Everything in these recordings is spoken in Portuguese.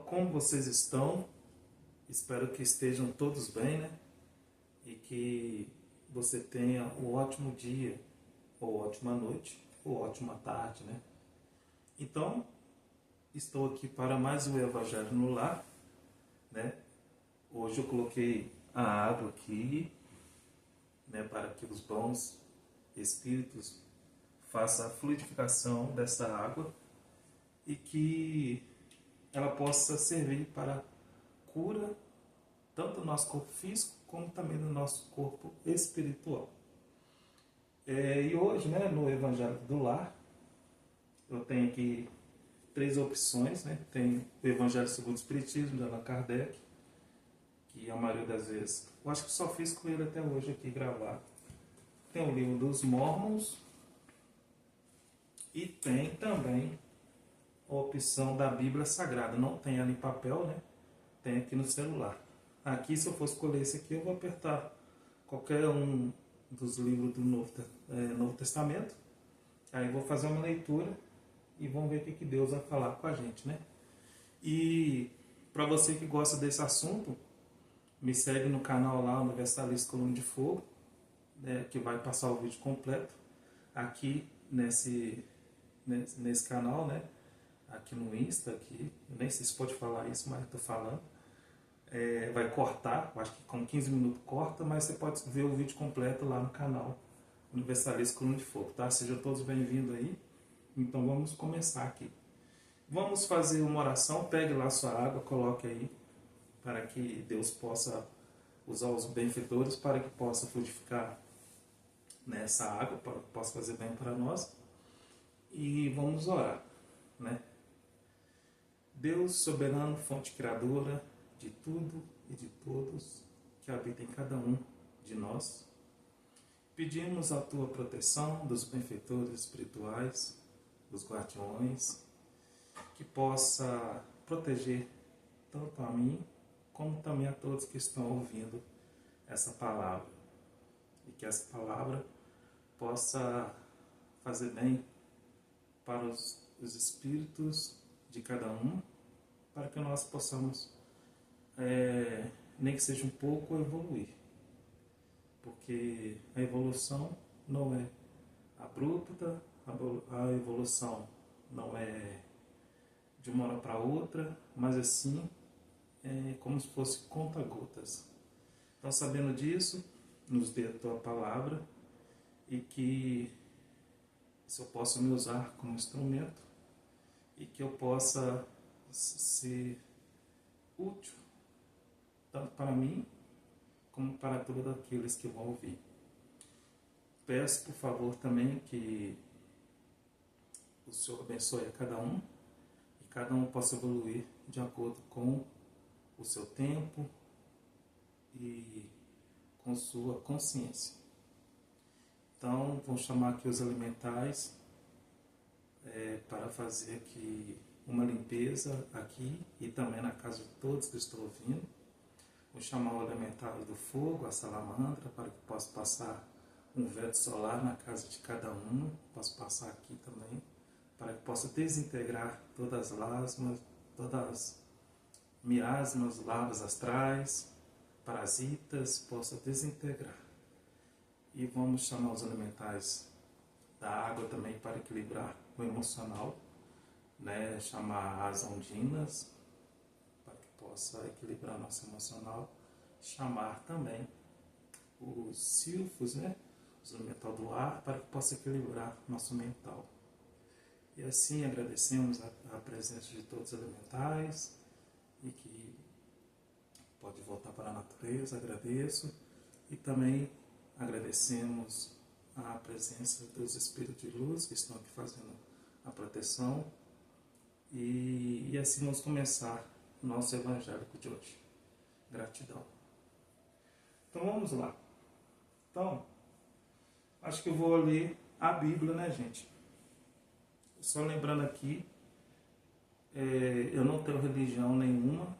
como vocês estão? Espero que estejam todos bem, né? E que você tenha um ótimo dia, ou ótima noite, ou ótima tarde, né? Então, estou aqui para mais um Evangelho no Lar, né? Hoje eu coloquei a água aqui, né, para que os bons espíritos façam a fluidificação dessa água e que ela possa servir para cura tanto do nosso corpo físico como também do nosso corpo espiritual. E hoje, né, no Evangelho do Lar, eu tenho aqui três opções, né? Tem o Evangelho segundo o Espiritismo, de Allan Kardec, que a maioria das vezes, eu acho que só fiz com ele até hoje aqui gravado. Tem o Livro dos Mórmons e tem também a opção da Bíblia Sagrada. Não tem ela em papel, né? Tem aqui no celular. Aqui, se eu for escolher esse aqui, eu vou apertar qualquer um dos livros do Novo Testamento. Aí vou fazer uma leitura e vamos ver o que Deus vai falar com a gente, né? E para você que gosta desse assunto, me segue no canal lá, Universalista Coluna de Fogo, né, que vai passar o vídeo completo aqui nesse canal, né? Aqui no Insta, aqui, eu nem sei se pode falar isso, mas estou falando. Vai cortar, acho que com 15 minutos corta, mas você pode ver o vídeo completo lá no canal Universalista Coluna de Fogo, tá? Sejam todos bem-vindos aí. Então vamos começar aqui. Vamos fazer uma oração, pegue lá sua água, coloque aí, para que Deus possa usar os benfeitores, para que possa fluidificar nessa água, para que possa fazer bem para nós. E vamos orar, né? Deus soberano, fonte criadora de tudo e de todos, que habita em cada um de nós, pedimos a tua proteção dos benfeitores espirituais, dos guardiões, que possa proteger tanto a mim, como também a todos que estão ouvindo essa palavra. E que essa palavra possa fazer bem para os espíritos de cada um, para que nós possamos, nem que seja um pouco, evoluir. Porque a evolução não é abrupta, a evolução não é de uma hora para outra, mas assim é como se fosse conta-gotas. Então, sabendo disso, nos dê a tua palavra e que se eu possa me usar como instrumento e que eu possa ser útil tanto para mim como para todos aqueles que vão ouvir. Peço, por favor, também que o Senhor abençoe a cada um e cada um possa evoluir de acordo com o seu tempo e com sua consciência. Então, vou chamar aqui os elementais para fazer aqui uma limpeza aqui e também na casa de todos que estão ouvindo. Vou chamar o elemental do fogo, a salamandra, para que possa passar um vento solar na casa de cada um. Posso passar aqui também, para que possa desintegrar todas as lasmas, todas as miasmas, lavas astrais, parasitas, possa desintegrar. E vamos chamar os elementais da água também para equilibrar o emocional, né? Chamar as ondinas para que possa equilibrar nosso emocional. Chamar também os silfos, né? Os elementais do ar, para que possa equilibrar nosso mental. E assim agradecemos a presença de todos os elementais e que pode voltar para a natureza, agradeço. E também agradecemos a presença dos espíritos de luz que estão aqui fazendo a proteção. E assim vamos começar o nosso evangélico de hoje. Gratidão. Então vamos lá. Então, acho que eu vou ler a Bíblia, né, gente? Só lembrando aqui, eu não tenho religião nenhuma,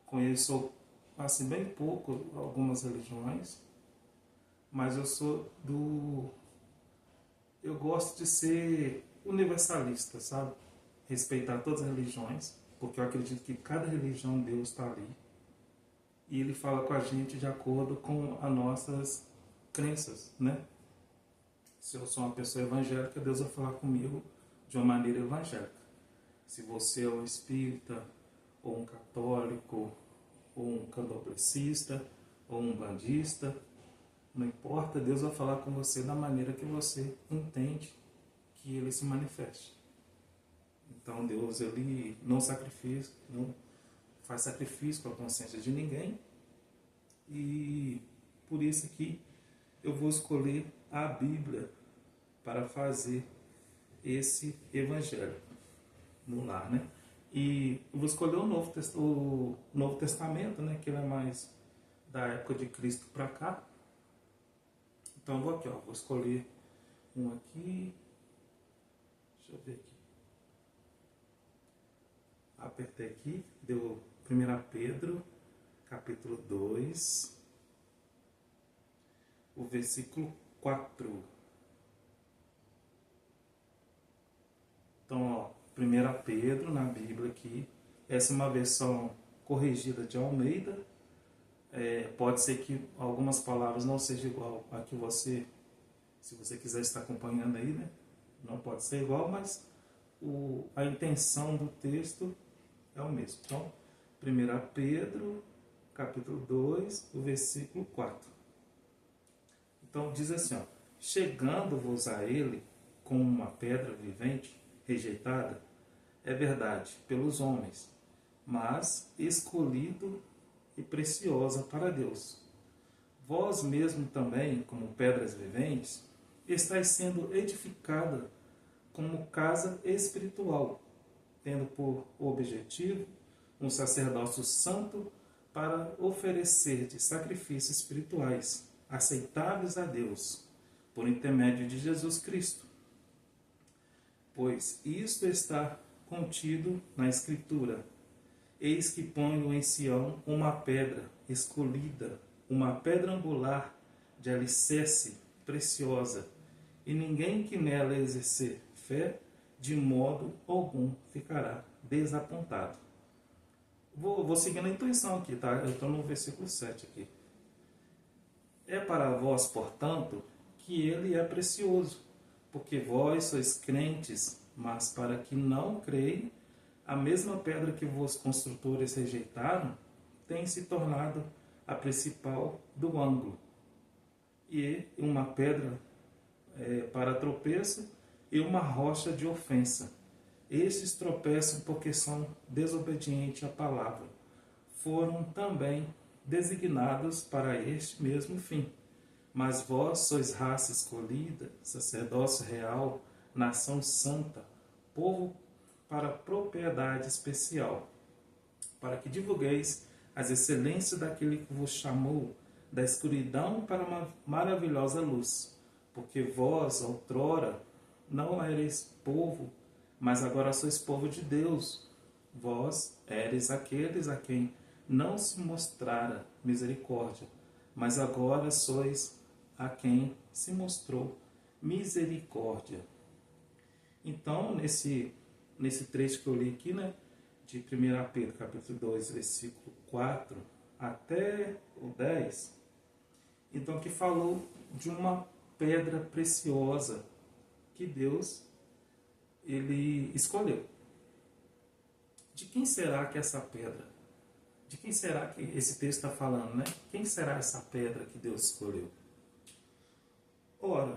conheço assim bem pouco algumas religiões, mas eu gosto de ser universalista, sabe? Respeitar todas as religiões, porque eu acredito que cada religião Deus está ali. E Ele fala com a gente de acordo com as nossas crenças, né? Se eu sou uma pessoa evangélica, Deus vai falar comigo de uma maneira evangélica. Se você é um espírita, ou um católico, ou um candomblessista, ou um bandista, não importa, Deus vai falar com você da maneira que você entende que Ele se manifeste. Então Deus, Ele não sacrifica, não faz sacrifício com a consciência de ninguém, e por isso que eu vou escolher a Bíblia para fazer esse evangelho no lar, né? E eu vou escolher o Novo Testamento, né? Que ele é mais da época de Cristo para cá. Então eu vou aqui, ó, vou escolher um aqui. Deixa eu ver aqui. Apertei aqui, deu 1 Pedro, capítulo 2, o versículo 4. Então, ó, 1 Pedro na Bíblia aqui, essa é uma versão corrigida de Almeida. Pode ser que algumas palavras não sejam igual a que você, se você quiser estar acompanhando aí, né? Não pode ser igual, mas a intenção do texto é o mesmo. Então, 1 Pedro, capítulo 2, o versículo 4. Então, diz assim, ó: chegando-vos a ele como uma pedra vivente, rejeitada, é verdade, pelos homens, mas escolhido e preciosa para Deus. Vós mesmo também, como pedras viventes, estáis sendo edificada como casa espiritual, tendo por objetivo um sacerdócio santo para oferecer de sacrifícios espirituais, aceitáveis a Deus, por intermédio de Jesus Cristo. Pois isto está contido na Escritura: eis que ponho em Sião uma pedra escolhida, uma pedra angular de alicerce preciosa, e ninguém que nela exercer fé, de modo algum ficará desapontado. Vou seguindo a intuição aqui, tá? Eu estou no versículo 7 aqui. É para vós, portanto, que ele é precioso, porque vós sois crentes, mas para que não creem, a mesma pedra que vos construtores rejeitaram tem se tornado a principal do ângulo, e uma pedra para tropeço e uma rocha de ofensa. Estes tropeçam porque são desobedientes à palavra. Foram também designados para este mesmo fim. Mas vós sois raça escolhida, sacerdócio real, nação santa, povo para propriedade especial, para que divulgueis as excelências daquele que vos chamou da escuridão para uma maravilhosa luz. Porque vós, outrora, não ereis povo, mas agora sois povo de Deus. Vós éreis aqueles a quem não se mostrara misericórdia, mas agora sois a quem se mostrou misericórdia. Então, nesse trecho que eu li aqui, né, de 1 Pedro, capítulo 2, versículo 4 até o 10, então que falou de uma pedra preciosa que Deus ele escolheu. De quem será que essa pedra? De quem será que esse texto está falando, né? Quem será essa pedra que Deus escolheu? Ora,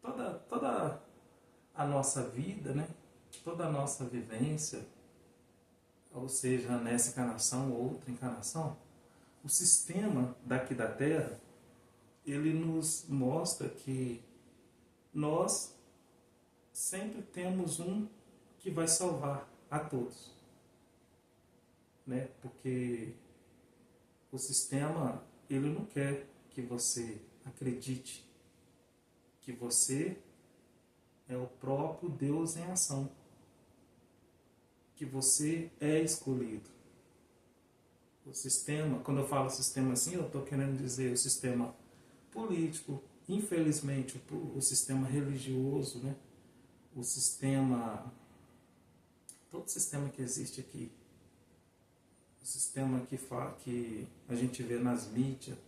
toda a nossa vida, né? Toda a nossa vivência, ou seja, nessa encarnação ou outra encarnação, o sistema daqui da Terra, ele nos mostra que nós sempre temos um que vai salvar a todos, né? Porque o sistema, ele não quer que você acredite que você é o próprio Deus em ação, que você é escolhido. O sistema, quando eu falo sistema assim, eu estou querendo dizer o sistema político, infelizmente o sistema religioso, né? O sistema todo sistema que existe aqui, o sistema que a gente vê nas mídias,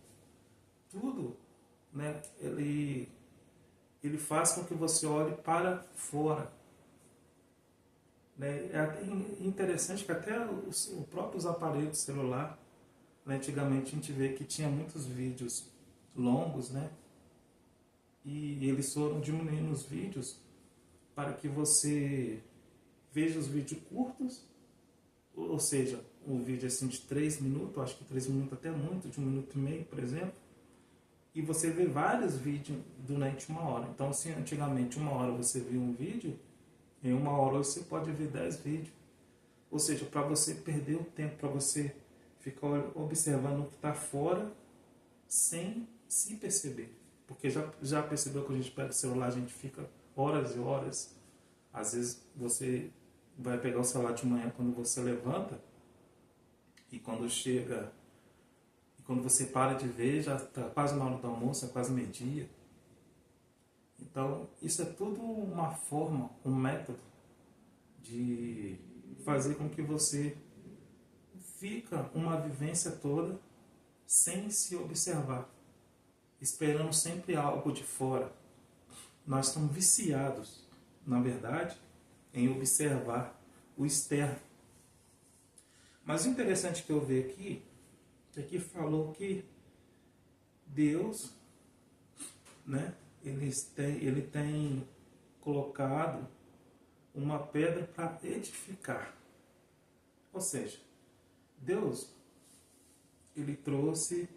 tudo, né, ele faz com que você olhe para fora. Né? É até interessante que até os próprios aparelhos celular, né, antigamente a gente vê que tinha muitos vídeos longos, né, e eles foram diminuindo os vídeos para que você veja os vídeos curtos, ou seja, um vídeo assim de 3 minutos, acho que 3 minutos até muito, de 1 minuto e meio, por exemplo, e você vê vários vídeos durante 1 hora. Então, se antigamente 1 hora você via um vídeo, em 1 hora você pode ver 10 vídeos. Ou seja, para você perder o tempo, para você ficar observando o que está fora sem se perceber. Porque já percebeu que a gente pega o celular, a gente fica horas e horas. Às vezes você vai pegar o celular de manhã quando você levanta, e quando chega, e quando você para de ver, já está quase na hora do almoço, é quase meio-dia. Então, isso é tudo uma forma, um método de fazer com que você fica uma vivência toda sem se observar, esperando sempre algo de fora. Nós estamos viciados, na verdade, em observar o externo. Mas o interessante que eu vejo aqui é que falou que Deus, né, ele tem colocado uma pedra para edificar. Ou seja, Deus, ele trouxe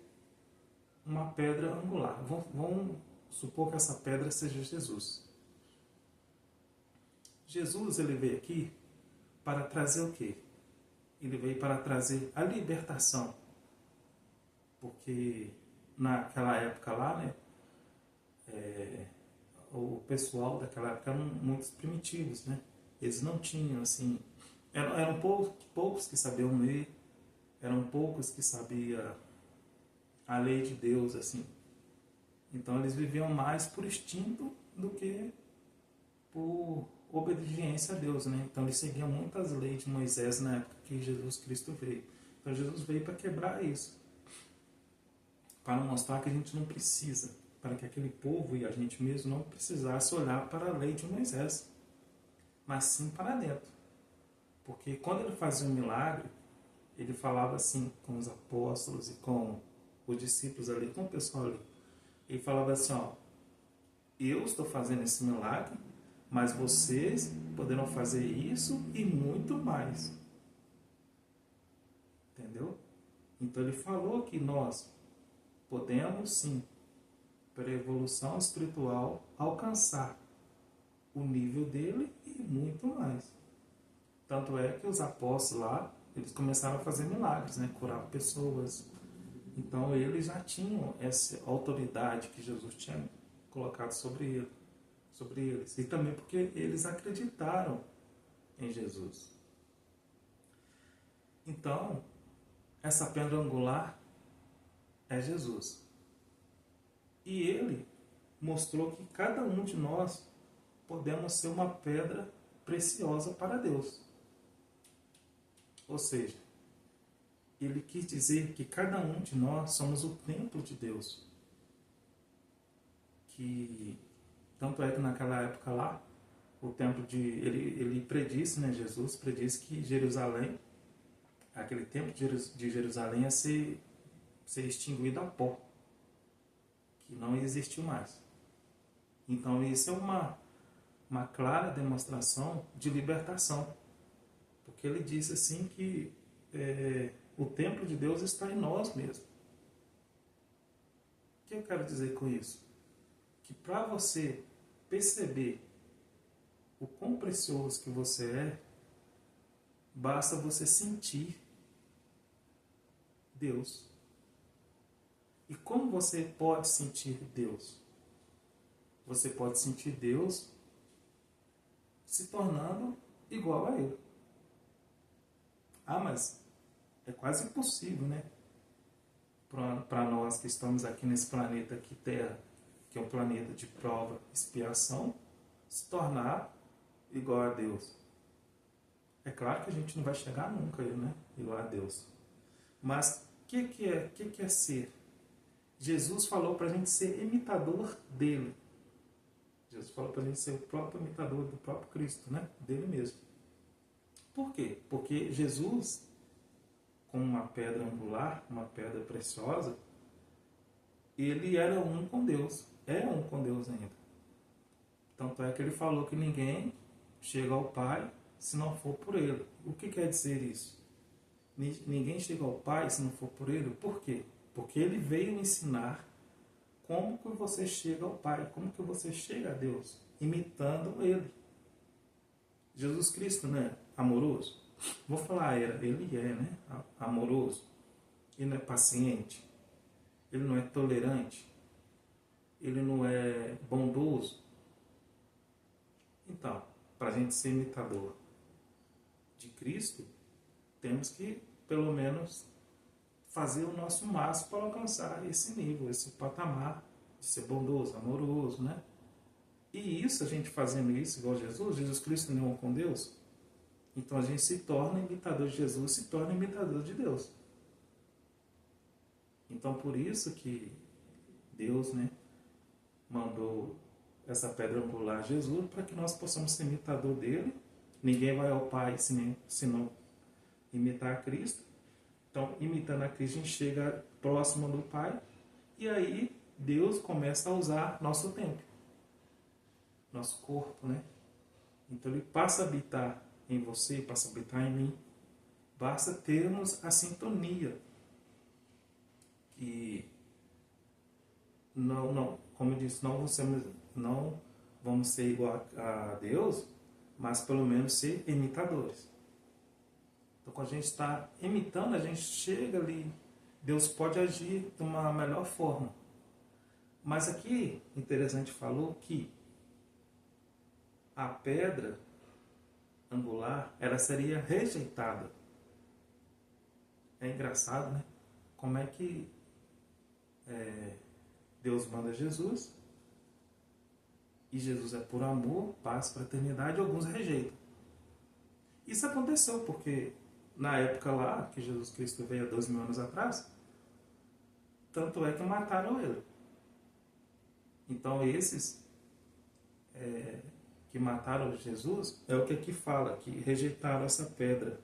uma pedra angular. Vamos supor que essa pedra seja Jesus. Jesus, ele veio aqui para trazer o quê? Ele veio para trazer a libertação. Porque naquela época lá, né, o pessoal daquela época eram muito primitivos, né? Eles não tinham, assim... Eram poucos que sabiam ler, eram poucos que sabiam a lei de Deus, assim. Então eles viviam mais por instinto do que por obediência a Deus, né? Então eles seguiam muitas leis de Moisés na época que Jesus Cristo veio. Então Jesus veio para quebrar isso, para mostrar que a gente não precisa, para que aquele povo e a gente mesmo não precisasse olhar para a lei de Moisés, mas sim para dentro. Porque quando ele fazia um milagre, ele falava assim com os apóstolos e com os discípulos ali, com o pessoal ali. Ele falava assim, ó, eu estou fazendo esse milagre, mas vocês poderão fazer isso e muito mais. Entendeu? Então ele falou que nós podemos sim, pela evolução espiritual, alcançar o nível dele e muito mais. Tanto é que os apóstolos lá, eles começaram a fazer milagres, né? Curar pessoas. Então eles já tinham essa autoridade que Jesus tinha colocado sobre eles. E também porque eles acreditaram em Jesus. Então, essa pedra angular é Jesus. E ele mostrou que cada um de nós podemos ser uma pedra preciosa para Deus. Ou seja, ele quis dizer que cada um de nós somos o templo de Deus. Que tanto é que naquela época lá, o templo ele predisse, né, Jesus predisse que Jerusalém, aquele templo de Jerusalém ia ser extinguido a pó, que não existiu mais. Então isso é uma clara demonstração de libertação, porque ele disse assim que o templo de Deus está em nós mesmos. O que eu quero dizer com isso? Que para você perceber o quão precioso que você é, basta você sentir Deus. E como você pode sentir Deus? Você pode sentir Deus se tornando igual a Ele. Ah, mas é quase impossível, né? Para nós que estamos aqui nesse planeta aqui, Terra, que é um planeta de prova e expiação, se tornar igual a Deus. É claro que a gente não vai chegar nunca, né? Ir lá a Deus. Mas o que é ser? Jesus falou para a gente ser imitador dele. Jesus falou para a gente ser o próprio imitador do próprio Cristo, né? Dele mesmo. Por quê? Porque Jesus, com uma pedra angular, uma pedra preciosa, ele era um com Deus. É um com Deus ainda. Tanto é que ele falou que ninguém chega ao Pai se não for por ele. O que quer dizer isso? Ninguém chega ao Pai se não for por ele. Por quê? Porque ele veio ensinar como que você chega ao Pai, como que você chega a Deus, imitando ele. Jesus Cristo, né? Amoroso. Vou falar, ele é, né? Amoroso. Ele não é paciente. Ele não é tolerante. Ele não é bondoso. Então, para a gente ser imitador de Cristo, temos que, pelo menos, fazer o nosso máximo para alcançar esse nível, esse patamar de ser bondoso, amoroso, né? E isso, a gente fazendo isso igual Jesus Cristo não é um com Deus, então a gente se torna imitador de Jesus, se torna imitador de Deus. Então, por isso que Deus, né, mandou essa pedra angular a Jesus, para que nós possamos ser imitador dele. Ninguém vai ao Pai se não imitar a Cristo. Então, imitando a Cristo, a gente chega próximo do Pai, e aí Deus começa a usar nosso templo, nosso corpo, né? Então ele passa a habitar em você, passa a habitar em mim. Basta termos a sintonia. E não, como eu disse, não vamos ser igual a Deus, mas pelo menos ser imitadores. Então, quando a gente está imitando, a gente chega ali, Deus pode agir de uma melhor forma. Mas aqui, interessante, falou que a pedra angular, ela seria rejeitada. É engraçado, né? Como é que Deus manda Jesus, e Jesus é por amor, paz, fraternidade, e alguns rejeitam. Isso aconteceu porque na época lá, que Jesus Cristo veio há 2000 anos atrás, tanto é que mataram ele. Então esses que mataram Jesus, é o que aqui fala, que rejeitaram essa pedra.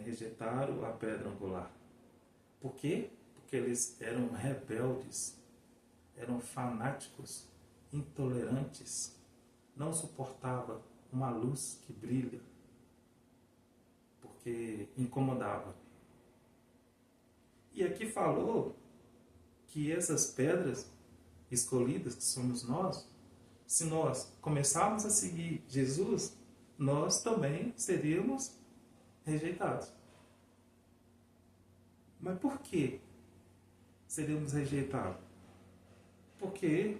Rejeitaram a pedra angular. Por quê? Porque eles eram rebeldes, eram fanáticos, intolerantes, não suportavam uma luz que brilha, porque incomodava. E aqui falou que essas pedras escolhidas, que somos nós, se nós começarmos a seguir Jesus, nós também seríamos rejeitados. Mas por que seríamos rejeitados? Porque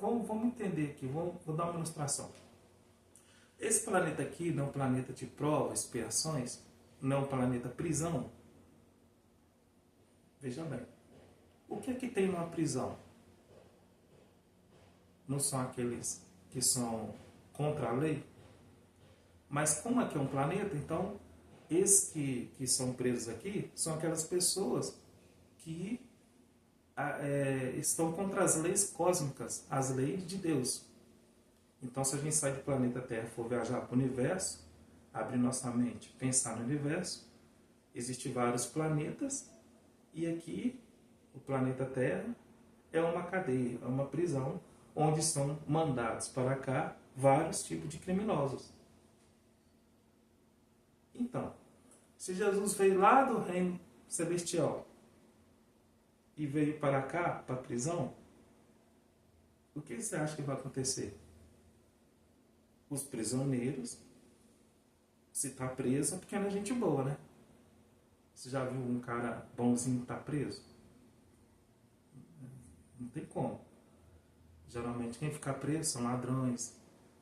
vamos entender aqui, vou dar uma ilustração. Esse planeta aqui não é um planeta de prova, expiações, não é um planeta prisão. Veja bem, o que é que tem numa prisão? Não são aqueles que são contra a lei? Mas como aqui é um planeta, então, esses que são presos aqui são aquelas pessoas que estão contra as leis cósmicas, as leis de Deus. Então, se a gente sai do planeta Terra e for viajar para o universo, abrir nossa mente, pensar no universo, existem vários planetas, e aqui, o planeta Terra é uma cadeia, é uma prisão, onde são mandados para cá vários tipos de criminosos. Então, se Jesus veio lá do reino celestial e veio para cá, para a prisão, o que você acha que vai acontecer? Os prisioneiros, se está preso, é porque não é gente boa, né? Você já viu um cara bonzinho estar preso? Não tem como. Geralmente quem fica preso são ladrões,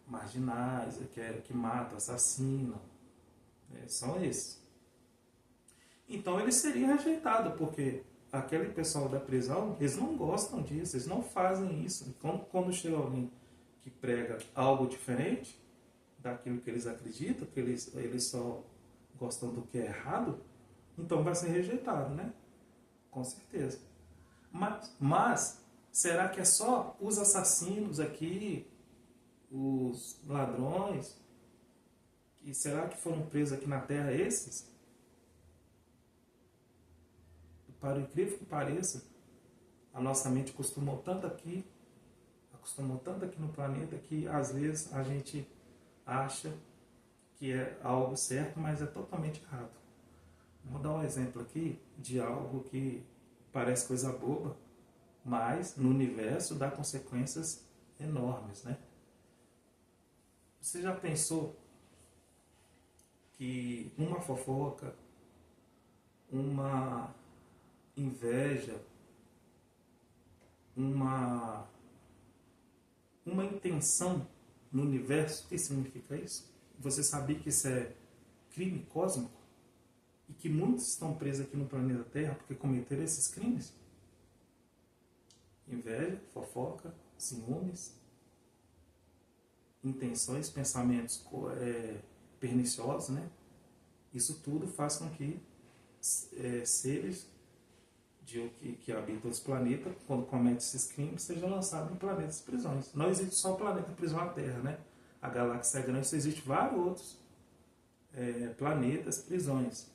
marginais, que matam, assassinam. São esses. Então ele seria rejeitado, porque aquele pessoal da prisão, eles não gostam disso, eles não fazem isso. Então, quando chega alguém que prega algo diferente daquilo que eles acreditam, que eles só gostam do que é errado, então vai ser rejeitado, né? Com certeza. Mas será que é só os assassinos aqui, os ladrões, e será que foram presos aqui na Terra esses? Para o incrível que pareça, a nossa mente acostumou tanto aqui no planeta, que às vezes a gente acha que é algo certo, mas é totalmente errado. Vou dar um exemplo aqui de algo que parece coisa boba, mas no universo dá consequências enormes, né? Você já pensou que uma fofoca, uma inveja, uma intenção no universo, o que significa isso? Você sabia que isso é crime cósmico? E que muitos estão presos aqui no planeta Terra porque cometeram esses crimes? Inveja, fofoca, ciúmes, intenções, pensamentos perniciosos, né? Isso tudo faz com que seres que habitam esse planeta, quando cometem esses crimes, sejam lançados em planetas prisões. Não existe só o planeta prisão a Terra, né? A galáxia é grande, só existe vários outros planetas prisões.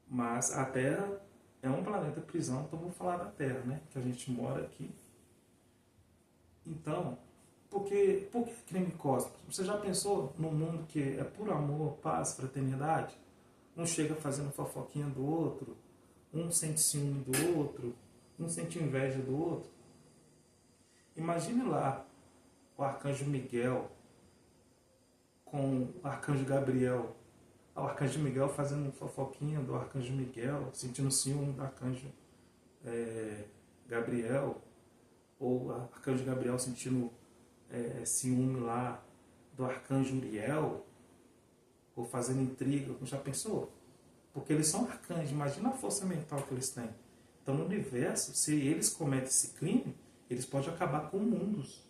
Mas a Terra é um planeta prisão, então vou falar da Terra, né? Que a gente mora aqui. Então, por que crime cósmico? Você já pensou num mundo que é puro amor, paz, fraternidade? Um chega fazendo fofoquinha do outro, um sente ciúme do outro, um sente inveja do outro. Imagine lá o arcanjo Miguel com o arcanjo Gabriel. O arcanjo Miguel fazendo fofoquinha do arcanjo Miguel, sentindo ciúme do arcanjo Gabriel, ou o arcanjo Gabriel sentindo ciúme lá do arcanjo Uriel, ou fazendo intriga. Já pensou? Porque eles são arcanjos, imagina a força mental que eles têm. Então no universo, se eles cometem esse crime, eles podem acabar com mundos.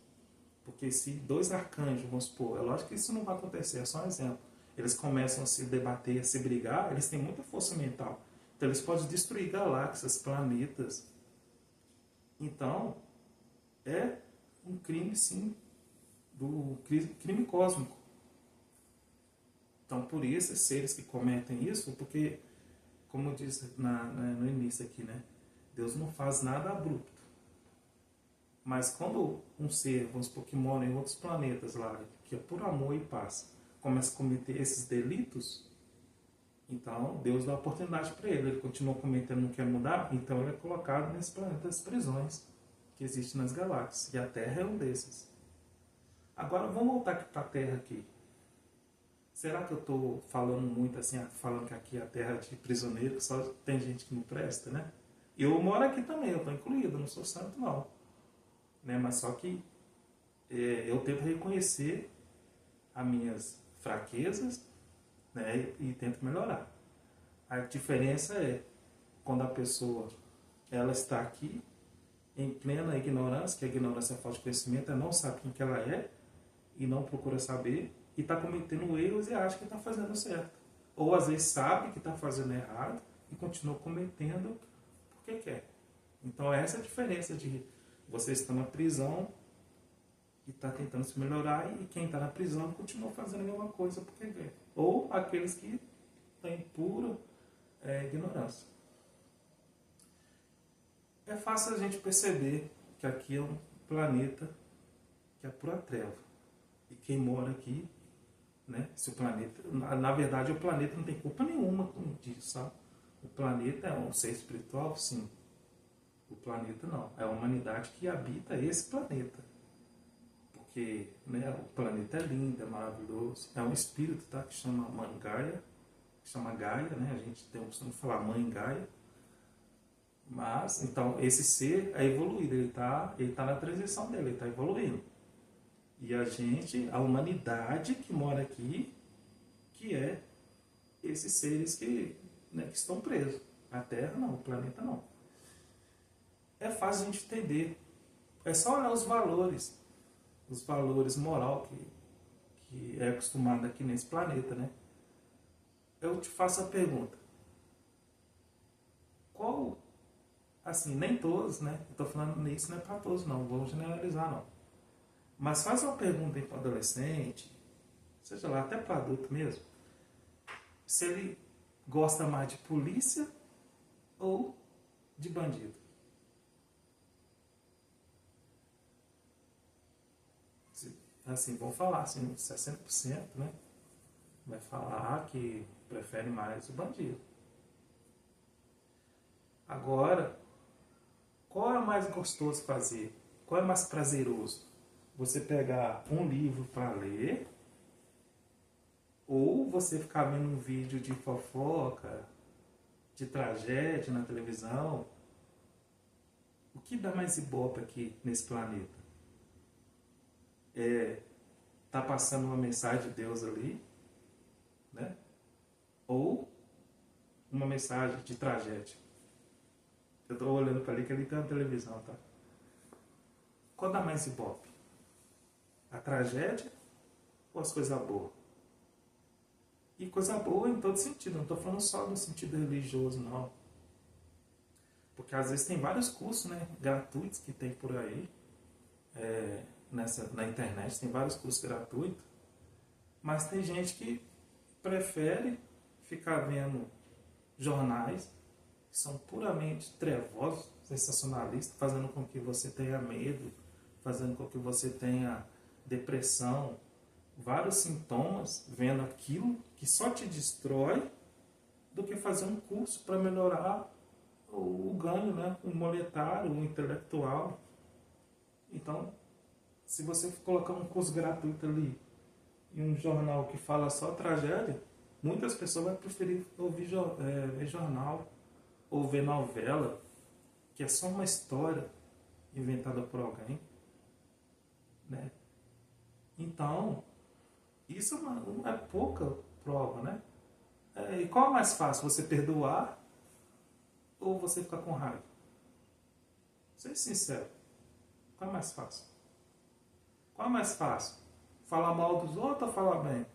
Porque se dois arcanjos, vamos supor, é lógico que isso não vai acontecer, é só um exemplo. Eles começam a se debater, a se brigar, eles têm muita força mental. Então eles podem destruir galáxias, planetas. Então, é um crime, sim, do crime cósmico. Então, por isso, esses seres que cometem isso, porque, como eu disse no início aqui, né? Deus não faz nada abrupto. Mas quando um ser, vamos supor, que mora em outros planetas lá, que é por amor e paz, começa a cometer esses delitos, então Deus dá oportunidade para ele. Ele continua cometendo, não quer mudar, então ele é colocado nesse planeta das prisões que existem nas galáxias. E a Terra é um desses. Agora vamos voltar aqui para a Terra aqui. Será que eu estou falando muito assim, falando que aqui é a Terra de prisioneiro, que só tem gente que não presta, né? Eu moro aqui também, eu estou incluído, não sou santo não. Né? Mas só que eu tento reconhecer as minhas fraquezas, né? E tento melhorar. A diferença é quando a pessoa ela está aqui em plena ignorância, que a ignorância é a falta de conhecimento, ela não sabe quem que ela é e não procura saber, e está cometendo erros e acha que está fazendo certo. Ou às vezes sabe que está fazendo errado e continua cometendo porque quer. Então essa é a diferença de você estar na prisão e está tentando se melhorar, e quem está na prisão continua fazendo a mesma coisa porque quer. Ou aqueles que estão em pura ignorância. É fácil a gente perceber que aqui é um planeta que é pura treva. E quem mora aqui, né, se o planeta, na verdade o planeta não tem culpa nenhuma disso, sabe? O planeta é um ser espiritual, sim. O planeta não, é a humanidade que habita esse planeta. Porque, né, o planeta é lindo, é maravilhoso. É um espírito, tá, que chama Mãe Gaia, que chama Gaia, né? A gente tem o costume de falar Mãe Gaia. Mas, então, esse ser é evoluído, ele tá na transição dele, ele está evoluindo. E a gente, a humanidade que mora aqui, que é esses seres que estão presos. A Terra não, o planeta não. É fácil a gente entender. É só olhar os valores. os valores moral que é acostumado aqui nesse planeta, né? Eu te faço a pergunta. Qual, assim, nem todos, né? Eu tô falando nisso, não é para todos não, vou generalizar não. Mas faz uma pergunta aí para adolescente, seja lá, até para adulto mesmo, se ele gosta mais de polícia ou de bandido. Assim, vão falar, assim, 60%, né? Vai falar que prefere mais o bandido. Agora, qual é mais gostoso fazer? Qual é mais prazeroso? Você pegar um livro para ler ou você ficar vendo um vídeo de fofoca, de tragédia na televisão? O que dá mais ibope aqui nesse planeta? Tá passando uma mensagem de Deus ali, né? Ou uma mensagem de tragédia? Eu tô olhando para ali que ali tem uma televisão, tá? Qual dá mais ibope? A tragédia ou as coisas boas? E coisa boa em todo sentido, não estou falando só no sentido religioso, não. Porque às vezes tem vários cursos, né, gratuitos que tem por aí, na internet, tem vários cursos gratuitos, mas tem gente que prefere ficar vendo jornais que são puramente trevosos, sensacionalistas, fazendo com que você tenha medo, fazendo com que você tenha depressão, vários sintomas, vendo aquilo que só te destrói, do que fazer um curso para melhorar o ganho, né? O monetário, o intelectual. Então, se você colocar um curso gratuito ali e um jornal que fala só tragédia, muitas pessoas vão preferir ouvir ver jornal ou ver novela, que é só uma história inventada por alguém, né? Então, isso é pouca prova, né? E qual é mais fácil? Você perdoar ou você ficar com raiva? Seja sincero. Qual é mais fácil? Qual é mais fácil? Falar mal dos outros ou falar bem?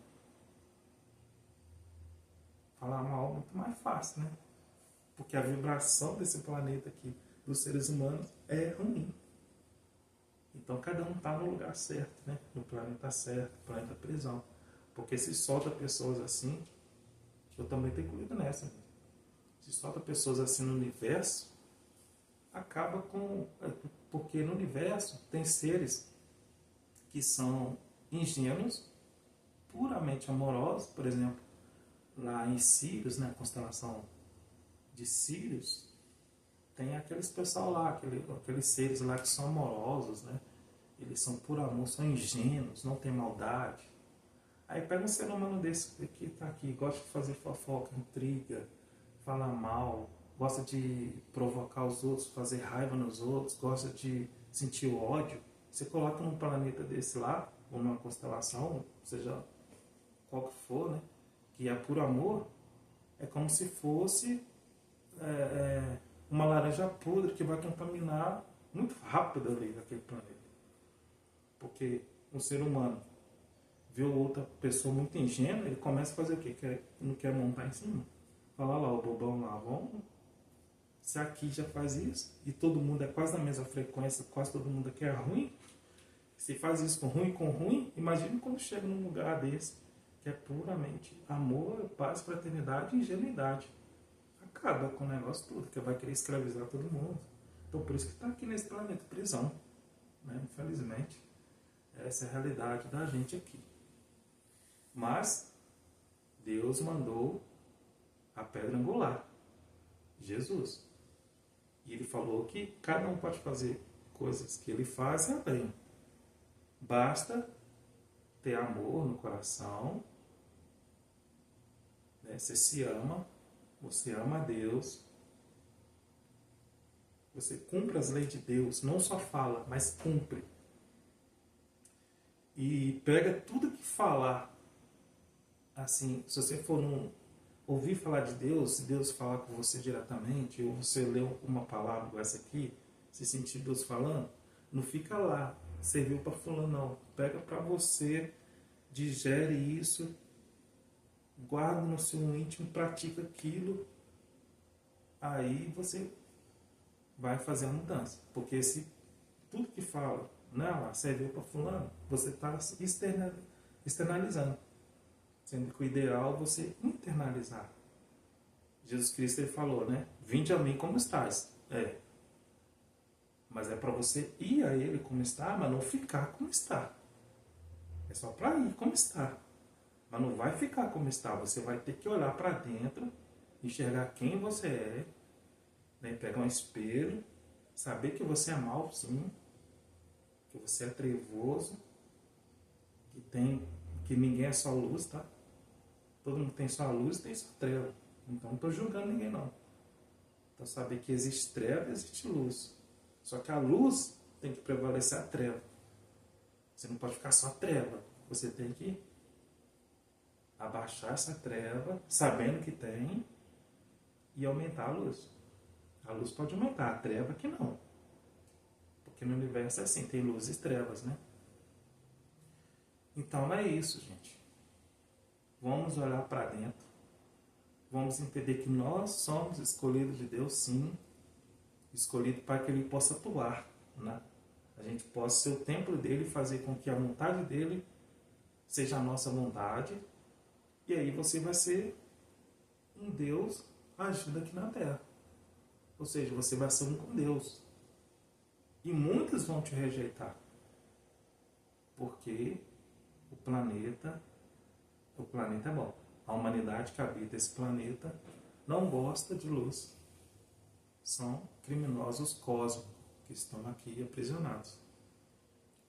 Falar mal é muito mais fácil, né? Porque a vibração desse planeta aqui, dos seres humanos, é ruim. Então cada um está no lugar certo, né? No planeta certo, no planeta prisão. Porque se solta pessoas assim, eu também tenho incluído nessa. Se solta pessoas assim no universo, acaba com... Porque no universo tem seres que são ingênuos, puramente amorosos. Por exemplo, lá em Sírios, né, a constelação de Sírios, tem aqueles pessoal lá, aqueles seres lá que são amorosos, né? Eles são por amor, são ingênuos, não tem maldade. Aí pega um ser humano desse que está aqui, gosta de fazer fofoca, intriga, fala mal, gosta de provocar os outros, fazer raiva nos outros, gosta de sentir o ódio. Você coloca num planeta desse lá, ou numa constelação, seja qual que for, né, que é por amor, é como se fosse uma laranja podre que vai contaminar muito rápido ali aquele planeta. Porque um ser humano viu outra pessoa muito ingênua, ele começa a fazer o quê? Não quer montar em cima? Fala lá, o bobão lá, vamos. Se aqui já faz isso, e todo mundo é quase na mesma frequência, quase todo mundo aqui é ruim, se faz isso com ruim, imagine quando chega num lugar desse, que é puramente amor, paz, fraternidade e ingenuidade. Acaba com o negócio tudo, que vai querer escravizar todo mundo. Então por isso que está aqui nesse planeta, prisão, né? Infelizmente, essa é a realidade da gente aqui. Mas Deus mandou a pedra angular, Jesus. E ele falou que cada um pode fazer coisas que ele faz é bem. Basta ter amor no coração, né? Você se ama, você ama a Deus, você cumpre as leis de Deus, não só fala, mas cumpre. E pega tudo que falar, assim, se você for ouvir falar de Deus, se Deus falar com você diretamente, ou você leu uma palavra igual essa aqui, se sentir Deus falando, não fica lá serviu para fulano, não. Pega para você, digere isso, guarda no seu íntimo, pratica aquilo, aí você vai fazer a mudança. Porque se tudo que fala, não, serviu para fulano, você está externalizando. Sendo que o ideal é você internalizar. Jesus Cristo ele falou, né? Vinde a mim como estás. Mas é para você ir a ele como está, mas não ficar como está. É só para ir como está. Mas não vai ficar como está. Você vai ter que olhar para dentro, enxergar quem você é, né? Pegar um espelho, saber que você é mau, sim, que você é trevoso, que ninguém é só luz, tá? Todo mundo tem só luz e tem só treva. Então não estou julgando ninguém, não. Então saber que existe treva e existe luz. Só que a luz tem que prevalecer a treva. Você não pode ficar só treva. Você tem que abaixar essa treva, sabendo que tem, e aumentar a luz. A luz pode aumentar, a treva que não. Porque no universo é assim, tem luz e trevas, né? Então é isso, gente. Vamos olhar para dentro. Vamos entender que nós somos escolhidos de Deus, sim. Escolhido para que Ele possa atuar, né? A gente possa ser o templo dEle, fazer com que a vontade dEle seja a nossa vontade. E aí você vai ser um Deus agindo aqui na Terra. Ou seja, você vai ser um com Deus. E muitos vão te rejeitar. Porque o planeta é bom. A humanidade que habita esse planeta não gosta de luz. São criminosos cósmicos que estão aqui aprisionados,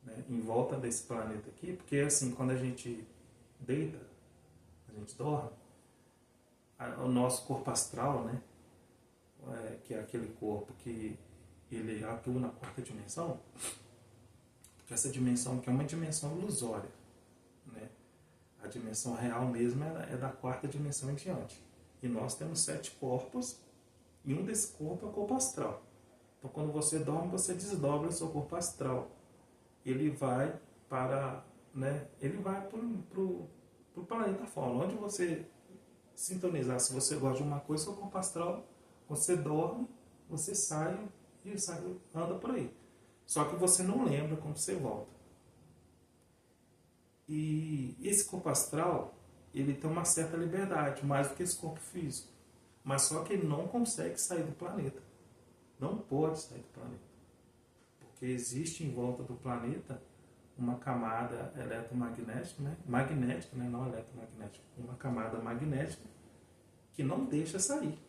né, em volta desse planeta aqui. Porque assim, quando a gente deita, a gente dorme, o nosso corpo astral, né, que é aquele corpo que ele atua na quarta dimensão, porque essa dimensão aqui é uma dimensão ilusória, né? A dimensão real mesmo é da quarta dimensão em diante. E nós temos 7 corpos, e um desses corpos é o corpo astral. Então quando você dorme, você desdobra o seu corpo astral. Ele vai para, né, ele vai para o planeta fora, onde você sintonizar. Se você gosta de uma coisa, seu corpo astral, você dorme, você sai e anda por aí. Só que você não lembra quando você volta. E esse corpo astral, ele tem uma certa liberdade, mais do que esse corpo físico. Mas só que ele não consegue sair do planeta. Não pode sair do planeta. Porque existe em volta do planeta uma camada eletromagnética, né? Magnética, né? Não eletromagnética. Uma camada magnética que não deixa sair.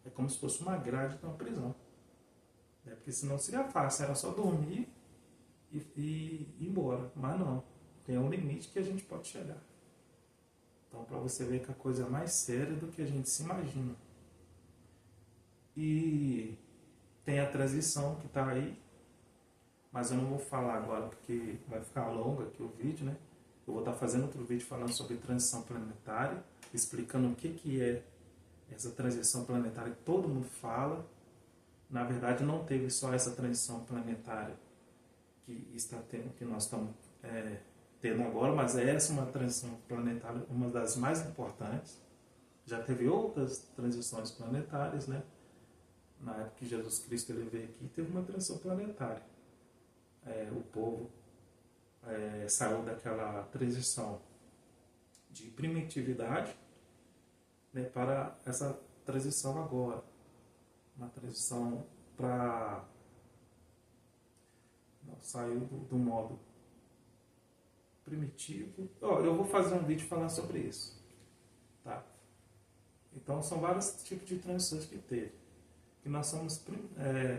É como se fosse uma grade de uma prisão. Porque senão seria fácil, era só dormir e ir embora. Mas não, tem um limite que a gente pode chegar. Então, para você ver que a coisa é mais séria do que a gente se imagina. E tem a transição que está aí, mas eu não vou falar agora porque vai ficar longo aqui o vídeo, né? Eu vou estar fazendo outro vídeo falando sobre transição planetária, explicando o que é essa transição planetária que todo mundo fala. Na verdade, não teve só essa transição planetária que nós estamos tendo agora, mas essa é uma transição planetária, uma das mais importantes. Já teve outras transições planetárias, né? Na época que Jesus Cristo ele veio aqui, teve uma transição planetária. O povo saiu daquela transição de primitividade, né, para essa transição agora. Uma transição para... Saiu do modo primitivo. Eu vou fazer um vídeo falando sobre isso. Tá? Então são vários tipos de transições que teve. Que nós somos...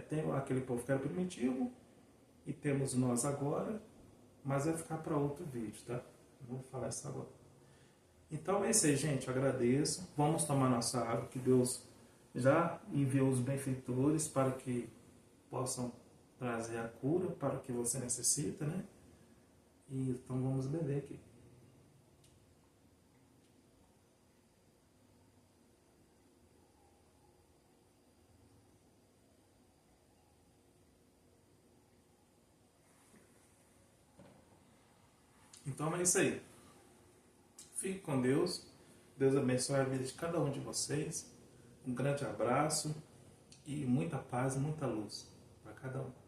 tem aquele povo que era primitivo, e temos nós agora, mas vai ficar para outro vídeo, tá? Não vou falar isso agora. Então é isso aí, gente. Eu agradeço. Vamos tomar nossa água, que Deus já enviou os benfeitores para que possam trazer a cura para o que você necessita, né? E então vamos beber aqui. Então é isso aí. Fique com Deus. Deus abençoe a vida de cada um de vocês. Um grande abraço e muita paz e muita luz para cada um.